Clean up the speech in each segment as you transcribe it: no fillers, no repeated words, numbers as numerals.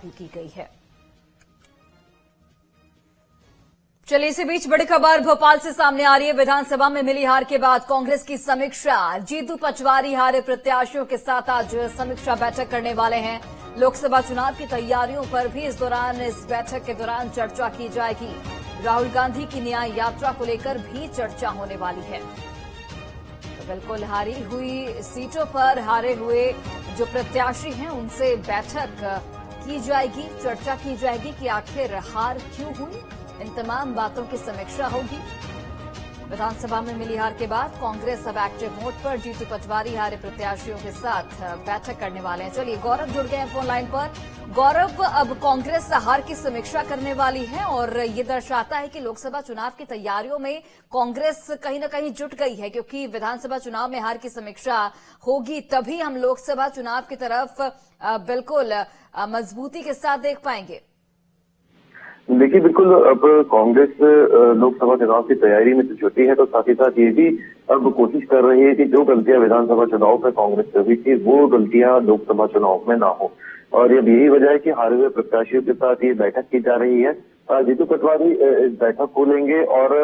भी की गई है। चलिए, इसी बीच बड़ी खबर भोपाल से सामने आ रही है। विधानसभा में मिली हार के बाद कांग्रेस की समीक्षा। जीतू पटवारी हारे प्रत्याशियों के साथ आज समीक्षा बैठक करने वाले हैं। लोकसभा चुनाव की तैयारियों पर भी इस बैठक के दौरान चर्चा की जाएगी। राहुल गांधी की न्याय यात्रा को लेकर भी चर्चा होने वाली है। तो बिल्कुल हारी हुई सीटों पर हारे हुए जो प्रत्याशी हैं उनसे बैठक की जाएगी, चर्चा की जाएगी कि आखिर हार क्यों हुई। इन तमाम बातों की समीक्षा होगी। विधानसभा में मिली हार के बाद कांग्रेस अब एक्टिव मोड पर जीतू पटवारी हारे प्रत्याशियों के साथ बैठक करने वाले हैं। चलिए, गौरव जुड़ गए हैं फोन लाइन पर। गौरव, अब कांग्रेस हार की समीक्षा करने वाली है और ये दर्शाता है कि लोकसभा चुनाव की तैयारियों में कांग्रेस कहीं न कहीं जुट गई है, क्योंकि विधानसभा चुनाव में हार की समीक्षा होगी तभी हम लोकसभा चुनाव की तरफ बिल्कुल मजबूती के साथ देख पाएंगे। देखिए, बिल्कुल अब कांग्रेस लोकसभा चुनाव की तैयारी में जुटी है, तो साथ ही साथ ये भी अब कोशिश कर रही है कि जो गलतियां विधानसभा चुनाव में कांग्रेस कर रही थी वो गलतियां लोकसभा चुनाव में ना हो। और अब यही वजह है कि हारे हुए प्रत्याशियों के साथ ये बैठक की जा रही है। जीतू पटवारी इस बैठक को लेंगे और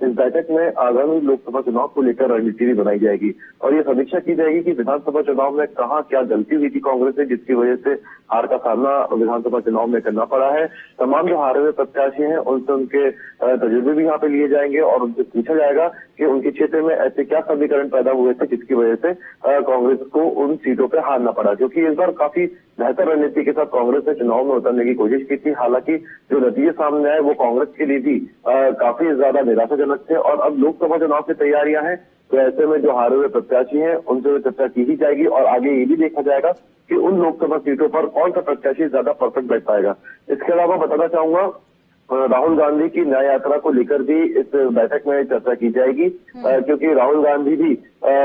इस बैठक में आगामी लोकसभा चुनाव को लेकर रणनीति भी बनाई जाएगी और ये समीक्षा की जाएगी कि विधानसभा चुनाव में कहां क्या गलती हुई थी कांग्रेस से, जिसकी वजह से हार का सामना विधानसभा चुनाव में करना पड़ा है। तमाम जो हारे हुए प्रत्याशी हैं उनसे उनके तजुर्बे भी यहाँ पे लिए जाएंगे और उनसे पूछा जाएगा कि उनके क्षेत्र में ऐसे क्या समीकरण पैदा हुए थे जिसकी वजह से कांग्रेस को उन सीटों पर हारना पड़ा, क्योंकि इस बार काफी बेहतर रणनीति के साथ कांग्रेस ने चुनाव में उतरने की कोशिश की थी। हालांकि जो नतीजे सामने आए वो कांग्रेस के लिए भी काफी ज्यादा निराशाजनक थे और अब लोकसभा चुनाव की तैयारियां हैं, तो ऐसे में जो हारे हुए प्रत्याशी हैं उनसे चर्चा की ही जाएगी और आगे ये भी देखा जाएगा कि उन लोकसभा सीटों पर कौन सा प्रत्याशी ज्यादा परफेक्ट बैठ पाएगा। इसके अलावा बताना चाहूंगा, राहुल गांधी की न्याय यात्रा को लेकर भी इस बैठक में चर्चा की जाएगी, क्योंकि राहुल गांधी भी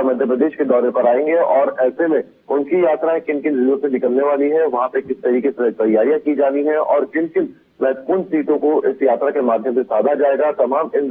मध्य प्रदेश के दौरे पर आएंगे और ऐसे में उनकी यात्राएं किन किन जिलों से निकलने वाली है, वहां पे किस तरीके से तैयारियां की जानी है और किन किन महत्वपूर्ण सीटों को इस यात्रा के माध्यम से साधा जाएगा, तमाम इन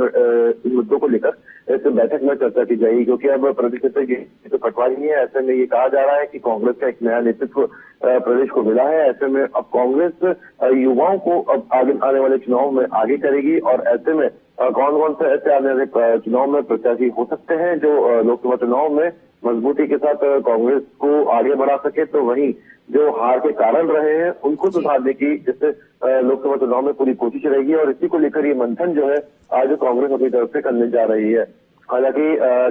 मुद्दों को लेकर इस बैठक में चर्चा की जाएगी। क्योंकि अब प्रदेश अध्यक्ष तो पटवारी नहीं है, ऐसे में ये कहा जा रहा है कि कांग्रेस का एक नया नेतृत्व प्रदेश को मिला है। ऐसे में अब कांग्रेस युवाओं को अब आने वाले चुनाव में आगे करेगी और ऐसे में कौन कौन से ऐसे आने वाले चुनाव में प्रत्याशी हो सकते हैं जो लोकसभा चुनाव में मजबूती के साथ कांग्रेस को आगे बढ़ा सके, तो वहीं जो हार के कारण रहे हैं उनको सुधारने की इस लोकसभा चुनाव में पूरी कोशिश रहेगी और इसी को लेकर ये मंथन जो है आज कांग्रेस अपनी तरफ से करने जा रही है। हालांकि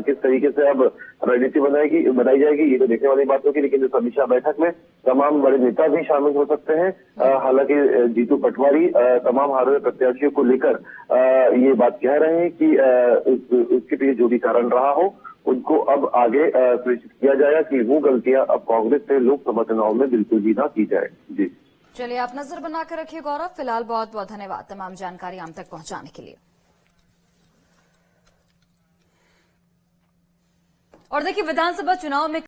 किस तरीके से अब रणनीति बनाई जाएगी ये तो देखने वाली बात होगी, लेकिन इस समीक्षा बैठक में तमाम बड़े नेता भी शामिल हो सकते हैं। हालांकि जीतू पटवारी तमाम हारे हुए प्रत्याशियों को लेकर ये बात कह रहे हैं कि उसके पीछे जो भी कारण रहा हो उनको अब आगे सुनिश्चित किया जाएगा कि वो गलतियां अब कांग्रेस से लोकसभा चुनाव में बिल्कुल भी ना की जाए। जी चलिए, आप नजर बनाकर रखिए गौरव। फिलहाल बहुत बहुत धन्यवाद तमाम जानकारी हम तक पहुंचाने के लिए। और देखिए, विधानसभा चुनाव में